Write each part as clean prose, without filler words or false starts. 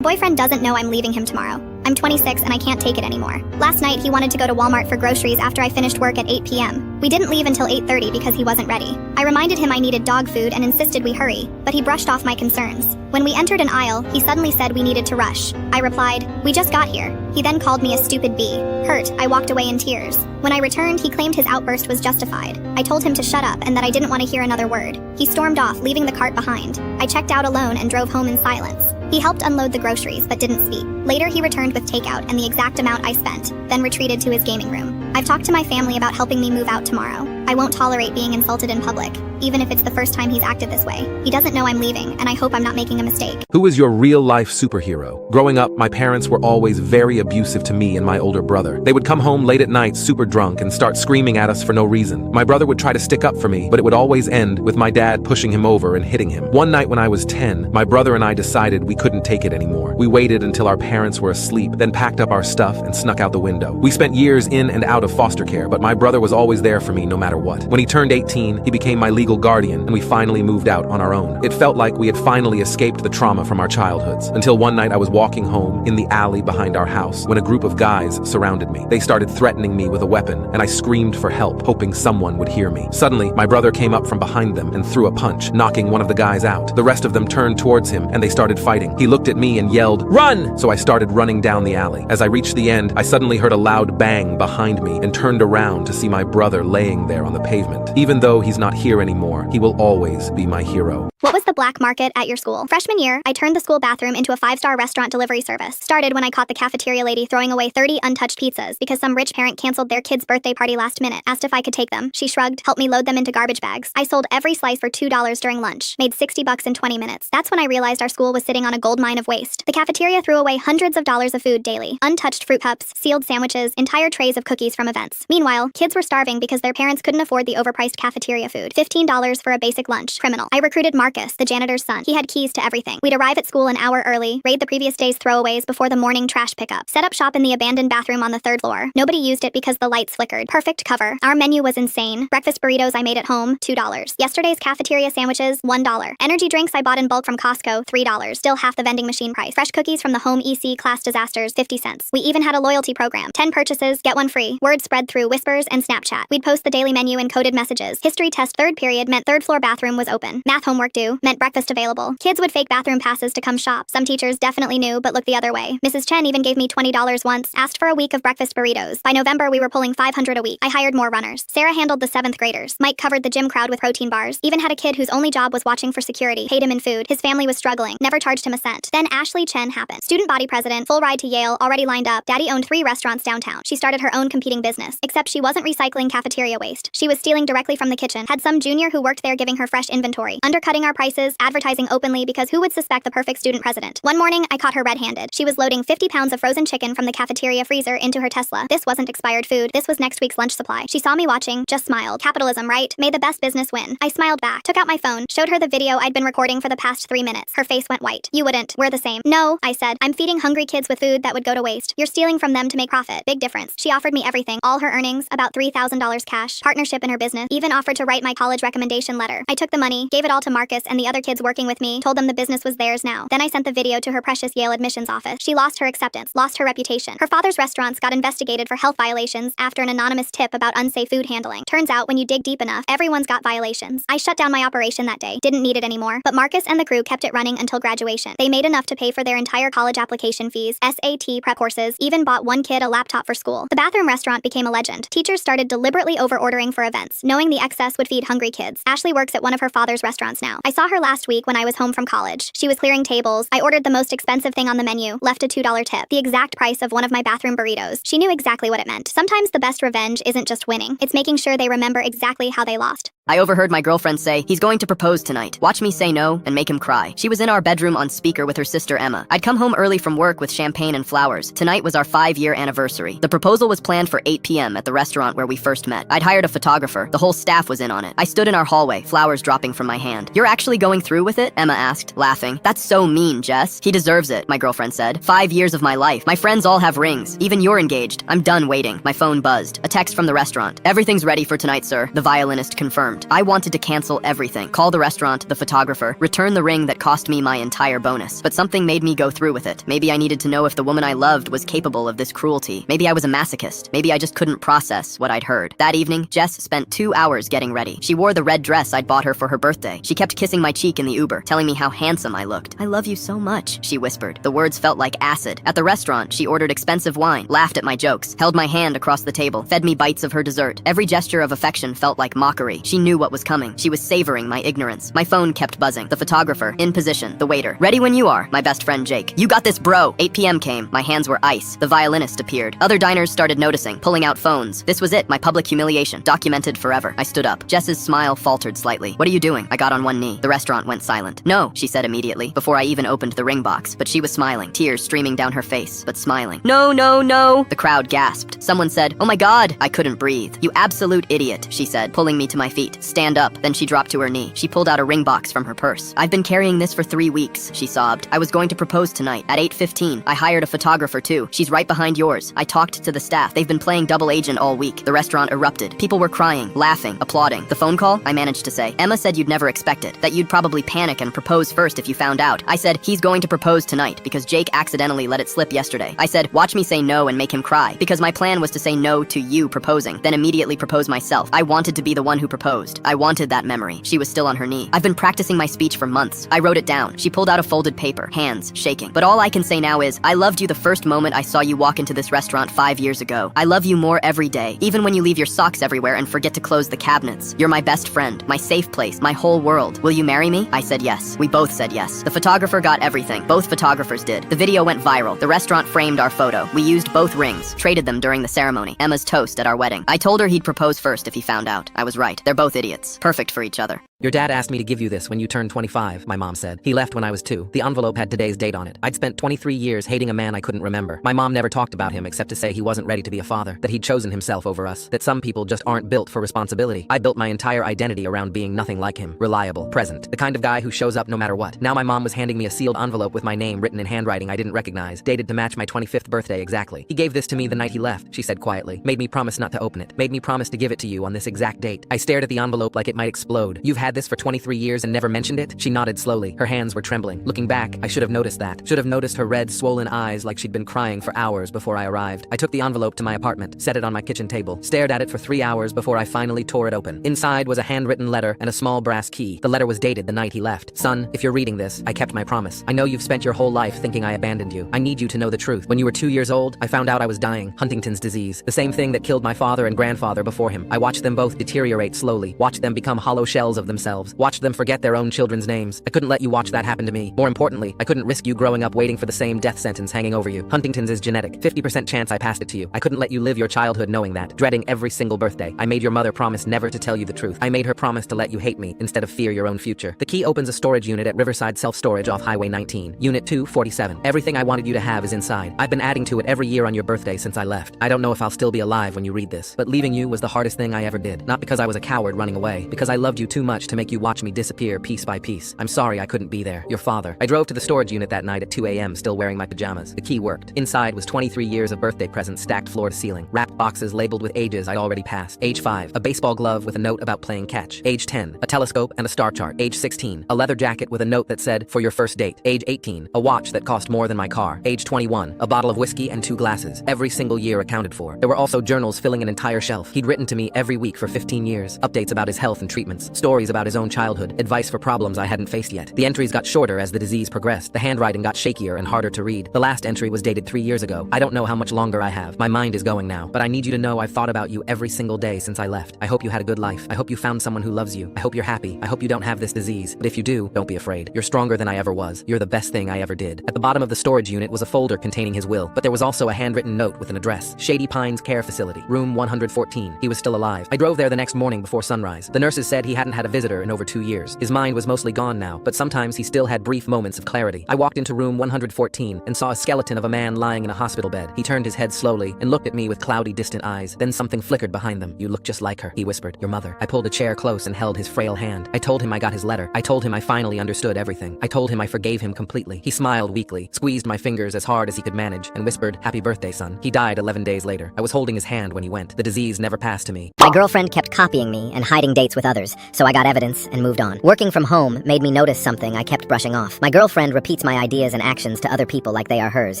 Boyfriend doesn't know I'm leaving him tomorrow. I'm 26 and I can't take it anymore. Last night he wanted to go to Walmart for groceries after I finished work at 8 p.m. We didn't leave until 8:30 because he wasn't ready. I reminded him I needed dog food and insisted we hurry, but he brushed off my concerns. When we entered an aisle, he suddenly said we needed to rush. I replied, "We just got here." He then called me a stupid bee. Hurt, I walked away in tears. When I returned, he claimed his outburst was justified. I told him to shut up and that I didn't want to hear another word. He stormed off, leaving the cart behind. I checked out alone and drove home in silence. He helped unload the groceries but didn't speak. Later he returned with takeout and the exact amount I spent, then retreated to his gaming room. I've talked to my family about helping me move out tomorrow. I won't tolerate being insulted in public, even if it's the first time he's acted this way. He doesn't know I'm leaving, and I hope I'm not making a mistake. Who is your real-life superhero? Growing up, my parents were always very abusive to me and my older brother. They would come home late at night super drunk and start screaming at us for no reason. My brother would try to stick up for me, but it would always end with my dad pushing him over and hitting him. One night when I was 10, my brother and I decided we couldn't take it anymore. We waited until our parents were asleep, then packed up our stuff and snuck out the window. We spent years in and out of foster care, but my brother was always there for me no matter what. When he turned 18, he became my legal guardian, and we finally moved out on our own. It felt like we had finally escaped the trauma from our childhoods, until one night I was walking home in the alley behind our house when a group of guys surrounded me. They started threatening me with a weapon, and I screamed for help, hoping someone would hear me. Suddenly, my brother came up from behind them and threw a punch, knocking one of the guys out. The rest of them turned towards him, and they started fighting. He looked at me and yelled, "Run!" So I started running down the alley. As I reached the end, I suddenly heard a loud bang behind me and turned around to see my brother laying there on the pavement. Even though he's not here anymore, he will always be my hero. What was the black market at your school? Freshman year, I turned the school bathroom into a 5-star restaurant delivery service. Started when I caught the cafeteria lady throwing away 30 untouched pizzas because some rich parent canceled their kid's birthday party last minute. Asked if I could take them. She shrugged, helped me load them into garbage bags. I sold every slice for $2 during lunch. Made $60 in 20 minutes. That's when I realized our school was sitting on a gold mine of waste. The cafeteria threw away hundreds of dollars of food daily. Untouched fruit cups, sealed sandwiches, entire trays of cookies from events. Meanwhile, kids were starving because their parents couldn't afford the overpriced cafeteria food. $15 for a basic lunch. Criminal. I recruited Marcus, the janitor's son. He had keys to everything. We'd arrive at school an hour early, raid the previous day's throwaways before the morning trash pickup, set up shop in the abandoned bathroom on the 3rd floor. Nobody used it because the lights flickered. Perfect cover. Our menu was insane. Breakfast burritos I made at home, $2. Yesterday's cafeteria sandwiches, $1. Energy drinks I bought in bulk from Costco, $3. Still half the vending machine price. Fresh cookies from the home EC class disasters, 50 cents. We even had a loyalty program. 10 purchases, get one free. Word spread through whispers and Snapchat. We'd post the daily menu in coded messages. History test 3rd period meant 3rd floor bathroom was open. Math homework due meant breakfast available. Kids would fake bathroom passes to come shop. Some teachers definitely knew but looked the other way. Mrs. Chen even gave me $20 once. Asked for a week of breakfast burritos. By November, we were pulling 500 a week. I hired more runners. Sarah handled the 7th graders. Mike covered the gym crowd with protein bars. Even had a kid whose only job was watching for security. Paid him in food. His family was struggling. Never charged him a cent. Then Ashley Chen happened. Student body president, full ride to Yale, already lined up. Daddy owned 3 restaurants downtown. She started her own competing business. Except she wasn't recycling cafeteria waste. She was stealing directly from the kitchen. Had some junior who worked there giving her fresh inventory. Undercutting our prices, advertising openly because who would suspect the perfect student president? One morning, I caught her red-handed. She was loading 50 pounds of frozen chicken from the cafeteria freezer into her Tesla. This wasn't expired food. This was next week's lunch supply. She saw me watching, just smiled. Capitalism, right? May the best business win. I smiled back, took out my phone, showed her the video I'd been recording for the past 3 minutes. Her face went white. You wouldn't. We're the same. No, I said. I'm feeding hungry kids with food that would go to waste. You're stealing from them to make profit. Big difference. She offered me everything. All her earnings, about $3,000 cash, partnership in her business, even offered to write my college recommendation letter. I took the money, gave it all to Marcus and the other kids working with me, told them the business was theirs now. Then I sent the video to her precious Yale admissions office. She lost her acceptance, lost her reputation. Her father's restaurants got investigated for health violations after an anonymous tip about unsafe food handling. Turns out when you dig deep enough, everyone's got violations. I shut down my operation that day. Didn't need it anymore. But Marcus and the crew kept it running until graduation. They made enough to pay for their entire college application fees, SAT prep courses, even bought one kid a laptop for school. The bathroom restaurant became a legend. Teachers started deliberately over-ordering for events, knowing the excess would feed hungry kids. Ashley works at one of her father's restaurants now. I saw her last week when I was home from college. She was clearing tables. I ordered the most expensive thing on the menu, left a $2 tip, the exact price of one of my bathroom burritos. She knew exactly what it meant. Sometimes the best revenge isn't just winning. It's making sure they remember exactly how they lost. I overheard my girlfriend say, "He's going to propose tonight. Watch me say no and make him cry." She was in our bedroom on speaker with her sister Emma. I'd come home early from work with champagne and flowers. Tonight was our 5-year anniversary. The proposal was planned for 8 p.m. at the restaurant where we first met. I'd hired a photographer. The whole staff was in on it. I stood stood in our hallway, flowers dropping from my hand. You're actually going through with it? Emma asked, laughing. That's so mean, Jess. He deserves it, my girlfriend said. 5 years of my life. My friends all have rings. Even you're engaged. I'm done waiting. My phone buzzed. A text from the restaurant. Everything's ready for tonight, sir. The violinist confirmed. I wanted to cancel everything. Call the restaurant, the photographer, return the ring that cost me my entire bonus. But something made me go through with it. Maybe I needed to know if the woman I loved was capable of this cruelty. Maybe I was a masochist. Maybe I just couldn't process what I'd heard. That evening, Jess spent 2 hours getting ready. She wore the red dress I'd bought her for her birthday. She kept kissing my cheek in the Uber, telling me how handsome I looked. I love you so much, she whispered. The words felt like acid. At the restaurant, she ordered expensive wine, laughed at my jokes, held my hand across the table, fed me bites of her dessert. Every gesture of affection felt like mockery. She knew what was coming. She was savoring my ignorance. My phone kept buzzing. The photographer, in position. The waiter, ready when you are. My best friend Jake. You got this, bro. 8 p.m. came. My hands were ice. The violinist appeared. Other diners started noticing, pulling out phones. This was it, my public humiliation. Documented forever. I stood up. Jess's smile faltered slightly. What are you doing? I got on one knee. The restaurant went silent. No, she said immediately, before I even opened the ring box. But she was smiling, tears streaming down her face, but smiling. No, no, no. The crowd gasped. Someone said, oh my God. I couldn't breathe. You absolute idiot, she said, pulling me to my feet. Stand up. Then she dropped to her knee. She pulled out a ring box from her purse. I've been carrying this for 3 weeks, she sobbed. I was going to propose tonight at 8:15. I hired a photographer too. She's right behind yours. I talked to the staff. They've been playing double agent all week. The restaurant erupted. People were crying, laughing, applauding. The phone call? I managed to say. Emma said you'd never expect it, that you'd probably panic and propose first if you found out. I said, he's going to propose tonight because Jake accidentally let it slip yesterday. I said, watch me say no and make him cry, because my plan was to say no to you proposing, then immediately propose myself. I wanted to be the one who proposed. I wanted that memory. She was still on her knee. I've been practicing my speech for months. I wrote it down. She pulled out a folded paper, hands shaking. But all I can say now is, I loved you the first moment I saw you walk into this restaurant 5 years ago. I love you more every day, even when you leave your socks everywhere and forget to close the cabinets. You're my best friend, my safe place, my whole world. Will you marry me? I said yes. We both said yes. The photographer got everything. Both photographers did. The video went viral. The restaurant framed our photo. We used both rings, traded them during the ceremony. Emma's toast at our wedding. I told her he'd propose first if he found out. I was right. They're both idiots. Perfect for each other. Your dad asked me to give you this when you turned 25, my mom said. He left when I was 2. The envelope had today's date on it. I'd spent 23 years hating a man I couldn't remember. My mom never talked about him except to say he wasn't ready to be a father, that he'd chosen himself over us, that some people just aren't built for responsibility. I built my entire identity around being nothing like him. Reliable, present, the kind of guy who shows up no matter what. Now my mom was handing me a sealed envelope with my name written in handwriting I didn't recognize, dated to match my 25th birthday exactly. He gave this to me the night he left, she said quietly. Made me promise not to open it. Made me promise to give it to you on this exact date. I stared at the envelope like it might explode. You've had this for 23 years and never mentioned it? She nodded slowly. Her hands were trembling. Looking back, I should have noticed that. Should have noticed her red, swollen eyes like she'd been crying for hours before I arrived. I took the envelope to my apartment, set it on my kitchen table, stared at it for 3 hours before I finally tore it open. Inside was a handwritten letter and a small brass key. The letter was dated the night he left. Son, if you're reading this, I kept my promise. I know you've spent your whole life thinking I abandoned you. I need you to know the truth. When you were 2 years old, I found out I was dying. Huntington's disease. The same thing that killed my father and grandfather before him. I watched them both deteriorate slowly. Watched them become hollow shells of themselves. Watched them forget their own children's names. I couldn't let you watch that happen to me. More importantly, I couldn't risk you growing up waiting for the same death sentence hanging over you. Huntington's is genetic. 50% chance I passed it to you. I couldn't let you live your childhood knowing that, dreading every single birthday. I made your mother promise never to tell you the truth. I made her promise to let you hate me instead of fear your own future. The key opens a storage unit at Riverside Self-Storage off Highway 19, Unit 247. Everything I wanted you to have is inside. I've been adding to it every year on your birthday since I left. I don't know if I'll still be alive when you read this, but leaving you was the hardest thing I ever did. Not because I was a coward running away, because I loved you too much to make you watch me disappear piece by piece. I'm sorry I couldn't be there. Your father. I drove to the storage unit that night at 2 a.m. still wearing my pajamas. The key worked. Inside was 23 years of birthday presents stacked floor to ceiling. Wrapped boxes labeled with ages I'd already passed. Age 5, a baseball glove with a note about playing catch. Age 10, a telescope and a star chart. Age 16, a leather jacket with a note that said, for your first date. Age 18, a watch that cost more than my car. Age 21, a bottle of whiskey and 2 glasses. Every single year accounted for. There were also journals filling an entire shelf. He'd written to me every week for 15 years. Updates about his health and treatments. Stories about his own childhood. Advice for problems I hadn't faced yet. The entries got shorter as the disease progressed. The handwriting got shakier and harder to read. The last entry was dated 3 years ago. I don't know how much longer I have. My mind is going now. But I need you to know I've thought about you every single day since I left. I hope you had a good life. I hope you found someone who loves you. I hope you're happy. I hope you don't have this disease. But if you do, don't be afraid. You're stronger than I ever was. You're the best thing I ever did. At the bottom of the storage unit was a folder containing his will, but there was also a handwritten note with an address. Shady Pines Care Facility, room 114. He was still alive. I drove there the next morning before sunrise. The nurses said he hadn't had a visit visitor in over 2 years. His mind was mostly gone now, but sometimes he still had brief moments of clarity. I walked into room 114 and saw a skeleton of a man lying in a hospital bed. He turned his head slowly and looked at me with cloudy, distant eyes. Then something flickered behind them. "You look just like her," he whispered. "Your mother." I pulled a chair close and held his frail hand. I told him I got his letter. I told him I finally understood everything. I told him I forgave him completely. He smiled weakly, squeezed my fingers as hard as he could manage, and whispered, "Happy birthday, son." He died 11 days later. I was holding his hand when he went. The disease never passed to me. My girlfriend kept copying me and hiding dates with others, so I got evidence and moved on. Working from home made me notice something I kept brushing off. My girlfriend repeats my ideas and actions to other people like they are hers,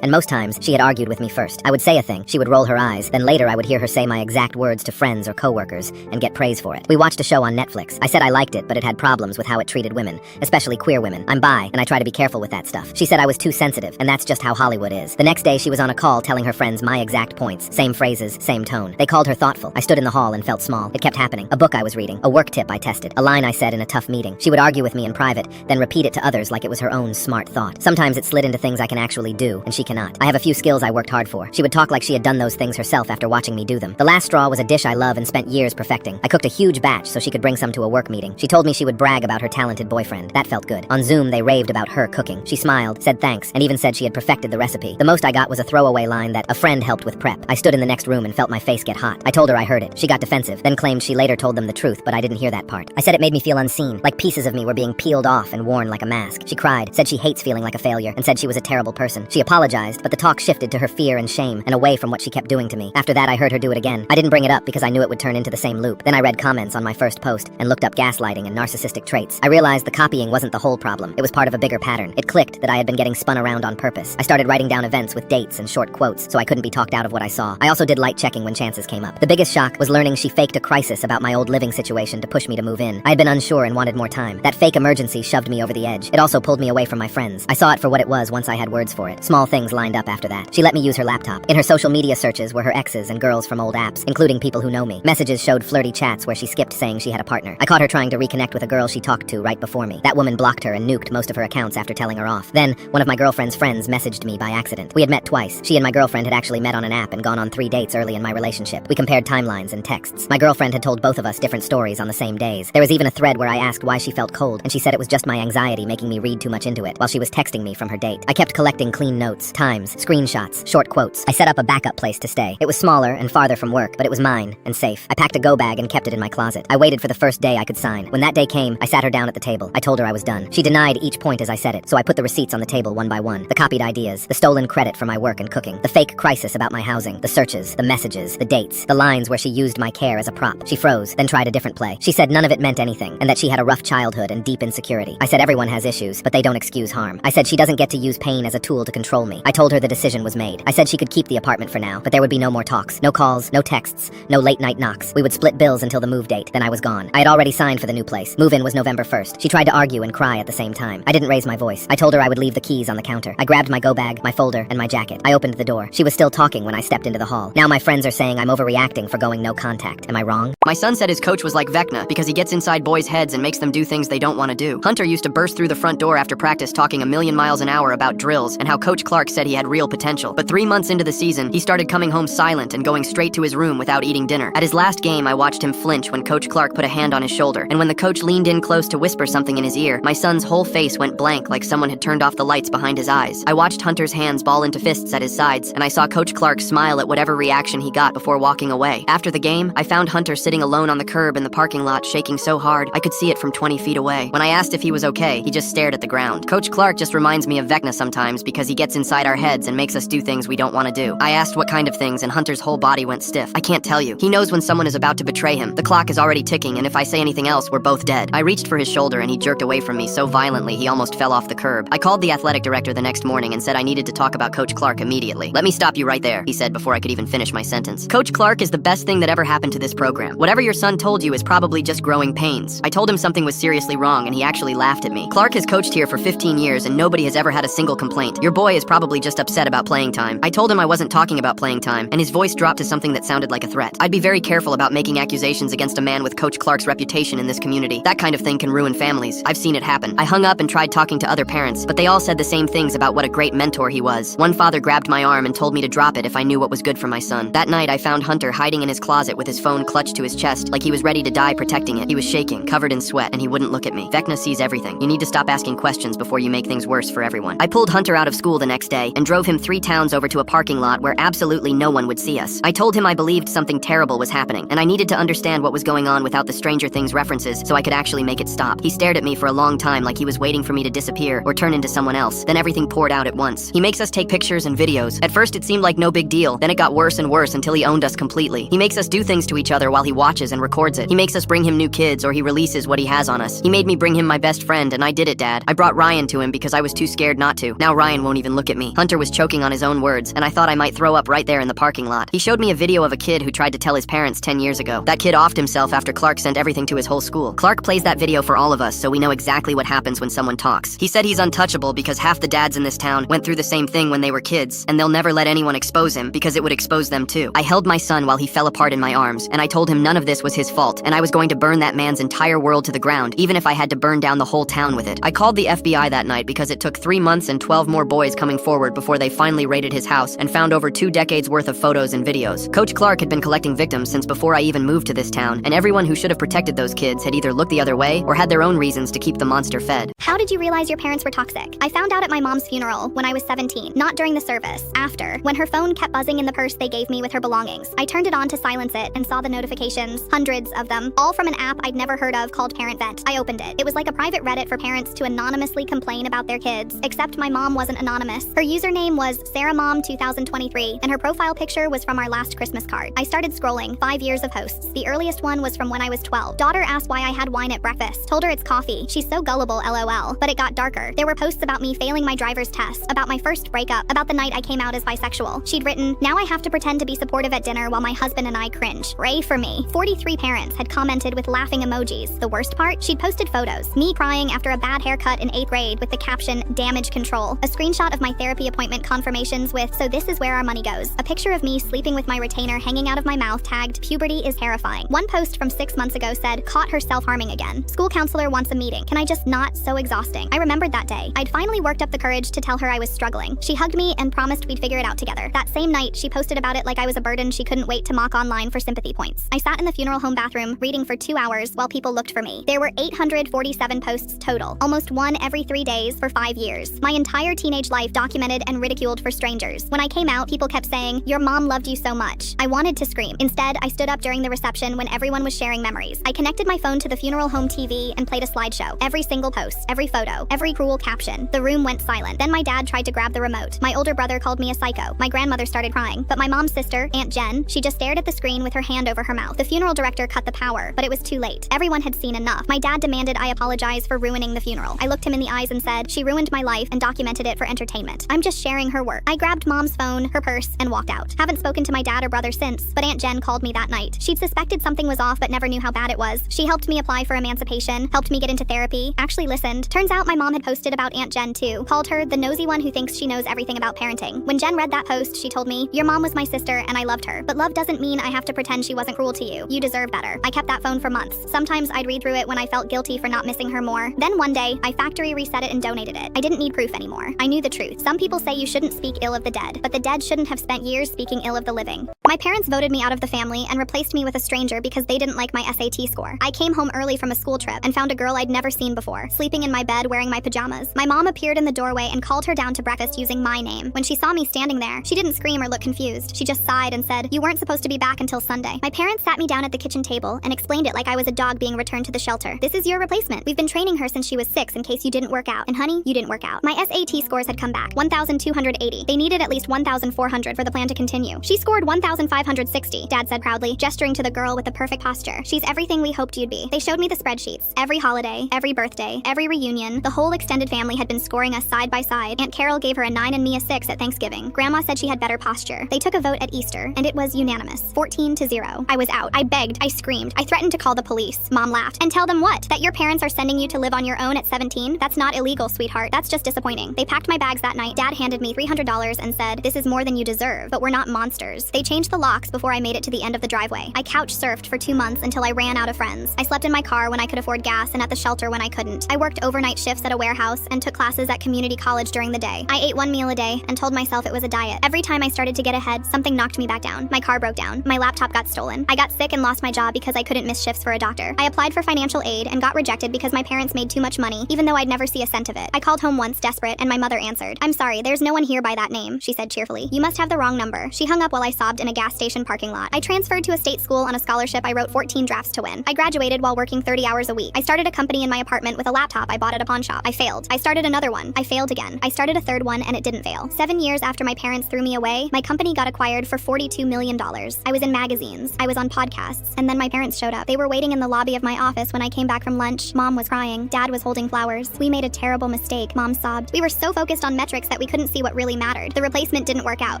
and most times she had argued with me first. I would say a thing, she would roll her eyes, then later I would hear her say my exact words to friends or coworkers and get praise for it. We watched a show on Netflix. I said I liked it, but it had problems with how it treated women, especially queer women. I'm bi, and I try to be careful with that stuff. She said I was too sensitive, and that's just how Hollywood is. The next day she was on a call telling her friends my exact points. Same phrases, same tone. They called her thoughtful. I stood in the hall and felt small. It kept happening. A book I was reading, a work tip I tested, a line I said in a tough meeting. She would argue with me in private, then repeat it to others like it was her own smart thought. Sometimes it slid into things I can actually do, and she cannot. I have a few skills I worked hard for. She would talk like she had done those things herself after watching me do them. The last straw was a dish I love and spent years perfecting. I cooked a huge batch so she could bring some to a work meeting. She told me she would brag about her talented boyfriend. That felt good. On Zoom, they raved about her cooking. She smiled, said thanks, and even said she had perfected the recipe. The most I got was a throwaway line that a friend helped with prep. I stood in the next room and felt my face get hot. I told her I heard it. She got defensive, then claimed she later told them the truth, but I didn't hear that part. I said it made me feel unseen, like pieces of me were being peeled off and worn like a mask. She cried, said she hates feeling like a failure, and said she was a terrible person. She apologized, but the talk shifted to her fear and shame and away from what she kept doing to me. After that, I heard her do it again. I didn't bring it up because I knew it would turn into the same loop. Then I read comments on my first post and looked up gaslighting and narcissistic traits. I realized the copying wasn't the whole problem. It was part of a bigger pattern. It clicked that I had been getting spun around on purpose. I started writing down events with dates and short quotes so I couldn't be talked out of what I saw. I also did light checking when chances came up. The biggest shock was learning she faked a crisis about my old living situation to push me to move in. I had been unsure and wanted more time. That fake emergency shoved me over the edge. It also pulled me away from my friends. I saw it for what it was once I had words for it. Small things lined up after that. She let me use her laptop. In her social media searches were her exes and girls from old apps, including people who know me. Messages showed flirty chats where she skipped saying she had a partner. I caught her trying to reconnect with a girl she talked to right before me. That woman blocked her and nuked most of her accounts after telling her off. Then, one of my girlfriend's friends messaged me by accident. We had met twice. She and my girlfriend had actually met on an app and gone on 3 dates early in my relationship. We compared timelines and texts. My girlfriend had told both of us different stories on the same days. There was even a thread where I asked why she felt cold, and she said it was just my anxiety making me read too much into it while she was texting me from her date. I kept collecting clean notes, times, screenshots, short quotes. I set up a backup place to stay. It was smaller and farther from work, but it was mine and safe. I packed a go bag and kept it in my closet. I waited for the first day I could sign. When that day came, I sat her down at the table. I told her I was done. She denied each point as I said it, so I put the receipts on the table one by one. The copied ideas, the stolen credit for my work and cooking, the fake crisis about my housing, the searches, the messages, the dates, the lines where she used my care as a prop. She froze, then tried a different play. She said none of it meant anything, and that she had a rough childhood and deep insecurity. I said everyone has issues, but they don't excuse harm. I said she doesn't get to use pain as a tool to control me. I told her the decision was made. I said she could keep the apartment for now, but there would be no more talks, no calls, no texts, no late night knocks. We would split bills until the move date, then I was gone. I had already signed for the new place. Move-in was November 1st. She tried to argue and cry at the same time. I didn't raise my voice. I told her I would leave the keys on the counter. I grabbed my go bag, my folder, and my jacket. I opened the door. She was still talking when I stepped into the hall. Now my friends are saying I'm overreacting for going no contact. Am I wrong? My son said his coach was like Vecna because he gets inside boys' heads and makes them do things they don't want to do. Hunter used to burst through the front door after practice talking a million miles an hour about drills and how Coach Clark said he had real potential. But 3 months into the season, he started coming home silent and going straight to his room without eating dinner. At his last game, I watched him flinch when Coach Clark put a hand on his shoulder, and when the coach leaned in close to whisper something in his ear, my son's whole face went blank like someone had turned off the lights behind his eyes. I watched Hunter's hands ball into fists at his sides, and I saw Coach Clark smile at whatever reaction he got before walking away. After the game, I found Hunter sitting alone on the curb in the parking lot, shaking so hard I could see it from 20 feet away. When I asked if he was okay, he just stared at the ground. Coach Clark just reminds me of Vecna sometimes because he gets inside our heads and makes us do things we don't want to do. I asked what kind of things, and Hunter's whole body went stiff. I can't tell you. He knows when someone is about to betray him. The clock is already ticking, and if I say anything else, we're both dead. I reached for his shoulder and he jerked away from me so violently he almost fell off the curb. I called the athletic director the next morning and said I needed to talk about Coach Clark immediately. "Let me stop you right there," he said before I could even finish my sentence. "Coach Clark is the best thing that ever happened to this program. Whatever your son told you is probably just growing pains." I told him something was seriously wrong and he actually laughed at me. "Clark has coached here for 15 years and nobody has ever had a single complaint. Your boy is probably just upset about playing time." I told him I wasn't talking about playing time, and his voice dropped to something that sounded like a threat. I'd be very careful about making accusations against a man with Coach Clark's reputation in this community. That kind of thing can ruin families. I've seen it happen. I hung up and tried talking to other parents, but they all said the same things about what a great mentor he was. One father grabbed my arm and told me to drop it if I knew what was good for my son. That night, I found Hunter hiding in his closet with his phone clutched to his chest like he was ready to die protecting it. He was shaking, covered in sweat, and he wouldn't look at me. Vecna sees everything. You need to stop asking questions before you make things worse for everyone. I pulled Hunter out of school the next day and drove him 3 towns over to a parking lot where absolutely no one would see us. I told him I believed something terrible was happening, and I needed to understand what was going on without the Stranger Things references so I could actually make it stop. He stared at me for a long time like he was waiting for me to disappear or turn into someone else. Then everything poured out at once. He makes us take pictures and videos. At first it seemed like no big deal, then it got worse and worse until he owned us completely. He makes us do things to each other while he watches and records it. He makes us bring him new kids or he releases what he has on us. He made me bring him my best friend, and I did it, Dad. I brought Ryan to him because I was too scared not to. Now Ryan won't even look at me. Hunter was choking on his own words, and I thought I might throw up right there in the parking lot. He showed me a video of a kid who tried to tell his parents 10 years ago. That kid offed himself after Clark sent everything to his whole school. Clark plays that video for all of us so we know exactly what happens when someone talks. He said he's untouchable because half the dads in this town went through the same thing when they were kids, and they'll never let anyone expose him because it would expose them too. I held my son while he fell apart in my arms, and I told him none of this was his fault, and I was going to burn that man's entire world to the ground, even if I had to burn down the whole town with it. I called the FBI that night because it took 3 months and 12 more boys coming forward before they finally raided his house and found over 2 decades worth of photos and videos. Coach Clark had been collecting victims since before I even moved to this town, and everyone who should have protected those kids had either looked the other way or had their own reasons to keep the monster fed. How did you realize your parents were toxic? I found out at my mom's funeral when I was 17, not during the service, after, when her phone kept buzzing in the purse they gave me with her belongings. I turned it on to silence it and saw the notifications, hundreds of them, all from an app I'd never heard of called Parent Vent. I opened it. It was like a private Reddit for parents to anonymously complain about their kids, except my mom wasn't anonymous. Her username was SarahMom2023, and her profile picture was from our last Christmas card. I started scrolling, 5 years of posts. The earliest one was from when I was 12. Daughter asked why I had wine at breakfast. Told her it's coffee. She's so gullible, LOL. But it got darker. There were posts about me failing my driver's test, about my first breakup, about the night I came out as bisexual. She'd written, now I have to pretend to be supportive at dinner while my husband and I cringe. Pray for me. 43 parents had commented with laughing emojis. The worst part? She'd posted photos. Me crying after a bad haircut in 8th grade with the caption, damage control. A screenshot of my therapy appointment confirmations with, so this is where our money goes. A picture of me sleeping with my retainer hanging out of my mouth tagged, puberty is terrifying. One post from 6 months ago said, caught her self-harming again. School counselor wants a meeting. Can I just not? So exhausting. I remembered that day. I'd finally worked up the courage to tell her I was struggling. She hugged me and promised we'd figure it out together. That same night, she posted about it like I was a burden she couldn't wait to mock online for sympathy points. I sat in the funeral home bathroom reading for 2 hours while people looked for me. There were 847 posts total, almost one every 3 days for 5 years. My entire teenage life documented and ridiculed for strangers. When I came out, people kept saying, your mom loved you so much. I wanted to scream. Instead, I stood up during the reception when everyone was sharing memories. I connected my phone to the funeral home TV and played a slideshow. Every single post, every photo, every cruel caption. The room went silent. Then my dad tried to grab the remote. My older brother called me a psycho. My grandmother started crying. But my mom's sister, Aunt Jen, she just stared at the screen with her hand over her mouth. The funeral director cut the power, but it was too late. Everyone had seen enough. My dad demanded I apologize for ruining the funeral. I looked him in the eyes and said, she ruined my life and documented it for entertainment. I'm just sharing her work. I grabbed mom's phone, her purse, and walked out. Haven't spoken to my dad or brother since, but Aunt Jen called me that night. She'd suspected something was off but never knew how bad it was. She helped me apply for emancipation, helped me get into therapy, actually listened. Turns out my mom had posted about Aunt Jen too, called her the nosy one who thinks she knows everything about parenting. When Jen read that post, she told me, your mom was my sister and I loved her, but love doesn't mean I have to pretend she wasn't cruel to you. You deserve better. I kept that phone for months. Sometimes I'd read through it when I felt guilty for not missing her more. Then one day, I factory reset it and donated it. I didn't need proof anymore. I knew the truth. Some people say you shouldn't speak ill of the dead, but the dead shouldn't have spent years speaking ill of the living. My parents voted me out of the family and replaced me with a stranger because they didn't like my SAT score. I came home early from a school trip and found a girl I'd never seen before, sleeping in my bed wearing my pajamas. My mom appeared in the doorway and called her down to breakfast using my name. When she saw me standing there, she didn't scream or look confused. She just sighed and said, you weren't supposed to be back until Sunday. My parents sat me down at the kitchen table and explained it like I was a dog being returned to the shelter. This is your replacement. We've been training her since she was 6 in case you didn't work out. And honey, you didn't work out. My SAT scores had come back, 1,280. They needed at least 1,400 for the plan to continue. She scored 1,560, Dad said proudly, gesturing to the girl with the perfect posture. She's everything we hoped you'd be. They showed me the spreadsheets. Every holiday, every birthday, every reunion, the whole extended family had been scoring us side by side. Aunt Carol gave her a 9 and me a 6 at Thanksgiving. Grandma said she had better posture. They took a vote at Easter, and it was unanimous, 14-0. I was out. I begged. I screamed. I threatened to call the police. Mom laughed. And tell them what? That your parents are sending you to live on your own at 17? That's not illegal, sweetheart. That's just disappointing. They packed my bags that night. Dad handed me $300 and said, this is more than you deserve, but we're not monsters. They changed changed the locks before I made it to the end of the driveway. I couch surfed for 2 months until I ran out of friends. I slept in my car when I could afford gas and at the shelter when I couldn't. I worked overnight shifts at a warehouse and took classes at community college during the day. I ate 1 meal a day and told myself it was a diet. Every time I started to get ahead, something knocked me back down. My car broke down. My laptop got stolen. I got sick and lost my job because I couldn't miss shifts for a doctor. I applied for financial aid and got rejected because my parents made too much money, even though I'd never see a cent of it. I called home once desperate and my mother answered. "I'm sorry, there's no one here by that name," she said cheerfully. "You must have the wrong number." She hung up while I sobbed in a gas station parking lot. I transferred to a state school on a scholarship I wrote 14 drafts to win. I graduated while working 30 hours a week. I started a company in my apartment with a laptop I bought at a pawn shop. I failed. I started another one. I failed again. I started a third one and it didn't fail. 7 years after my parents threw me away, my company got acquired for $42 million. I was in magazines. I was on podcasts. And then my parents showed up. They were waiting in the lobby of my office when I came back from lunch. Mom was crying. Dad was holding flowers. "We made a terrible mistake," Mom sobbed. "We were so focused on metrics that we couldn't see what really mattered. The replacement didn't work out,"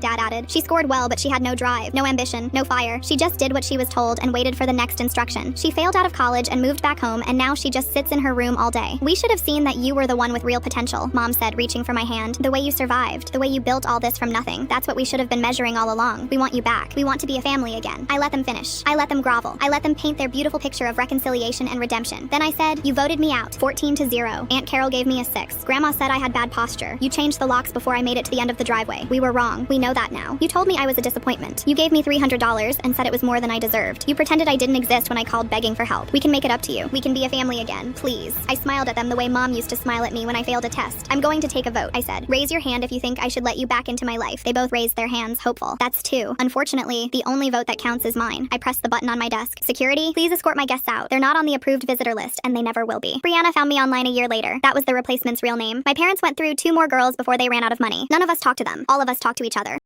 Dad added. "She scored well, but she had no drive, no ambition, no fire. She just did what she was told and waited for the next instruction. She failed out of college and moved back home, and now she just sits in her room all day. We should have seen that you were the one with real potential," Mom said, reaching for my hand. "The way you survived, the way you built all this from nothing. That's what we should have been measuring all along. We want you back. We want to be a family again." I let them finish. I let them grovel. I let them paint their beautiful picture of reconciliation and redemption. Then I said, "You voted me out. 14-0. Aunt Carol gave me a 6. Grandma said I had bad posture. You changed the locks before I made it to the end of the driveway. We were wrong. We know that now. You told me I was a disappointment. You gave me $300 and said it was more than I deserved. You pretended I didn't exist when I called begging for help. We can make it up to you. We can be a family again. Please." I smiled at them the way Mom used to smile at me when I failed a test. "I'm going to take a vote," I said. "Raise your hand if you think I should let you back into my life." They both raised their hands, hopeful. "That's 2. Unfortunately, the only vote that counts is mine." I pressed the button on my desk. "Security, please escort my guests out. They're not on the approved visitor list, and they never will be." Brianna found me online a year later. That was the replacement's real name. My parents went through 2 more girls before they ran out of money. None of us talked to them. All of us talked to each other.